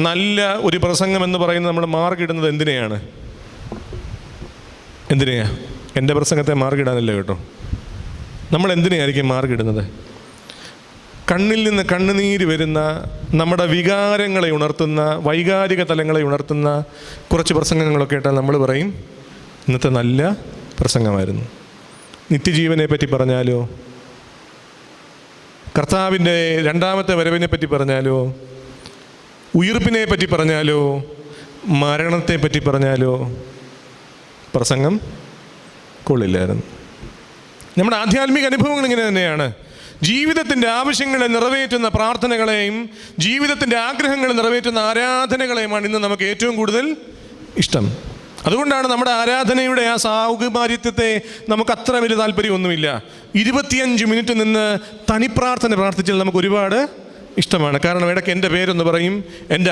നല്ല ഒരു പ്രസംഗം എന്ന് പറയുന്നത് നമ്മൾ മാർക്കിടുന്നത് എന്തിനെയാണ്? എൻ്റെ പ്രസംഗത്തെ മാർക്കിടാനല്ല കേട്ടോ. നമ്മൾ എന്തിനെയായിരിക്കും മാർക്കിടുന്നത്? കണ്ണിൽ നിന്ന് കണ്ണുനീര് വരുന്ന, നമ്മുടെ വികാരങ്ങളെ ഉണർത്തുന്ന, വൈകാരിക തലങ്ങളെ ഉണർത്തുന്ന കുറച്ച് പ്രസംഗങ്ങളൊക്കെ ഇട്ടാൽ നമ്മൾ പറയും ഇന്നത്തെ നല്ല പ്രസംഗമായിരുന്നു. നിത്യജീവനെ പറ്റി പറഞ്ഞാലോ, കർത്താവിൻ്റെ രണ്ടാമത്തെ വരവിനെ പറ്റി പറഞ്ഞാലോ, ഉയിർപ്പിനെ പറ്റി പറഞ്ഞാലോ, മരണത്തെ പറ്റി പറഞ്ഞാലോ പ്രസംഗം കൊള്ളില്ലായിരുന്നു. നമ്മുടെ ആധ്യാത്മിക അനുഭവങ്ങൾ ഇങ്ങനെ തന്നെയാണ്. ജീവിതത്തിൻ്റെ ആവശ്യങ്ങളെ നിറവേറ്റുന്ന പ്രാർത്ഥനകളെയും ജീവിതത്തിൻ്റെ ആഗ്രഹങ്ങളെ നിറവേറ്റുന്ന ആരാധനകളെയുമാണ് ഇന്ന് നമുക്ക് ഏറ്റവും കൂടുതൽ ഇഷ്ടം. അതുകൊണ്ടാണ് നമ്മുടെ ആരാധനയുടെ ആ സൗകുമാര്യത്തെ നമുക്ക് അത്ര വലിയ താല്പര്യമൊന്നുമില്ല. 25 മിനിറ്റ് നിന്ന് തനിപ്രാർത്ഥന പ്രാർത്ഥിച്ചാൽ നമുക്ക് ഒരുപാട് ഇഷ്ടമാണ്. കാരണം ഇടയ്ക്ക് എൻ്റെ പേരൊന്ന് പറയും, എൻ്റെ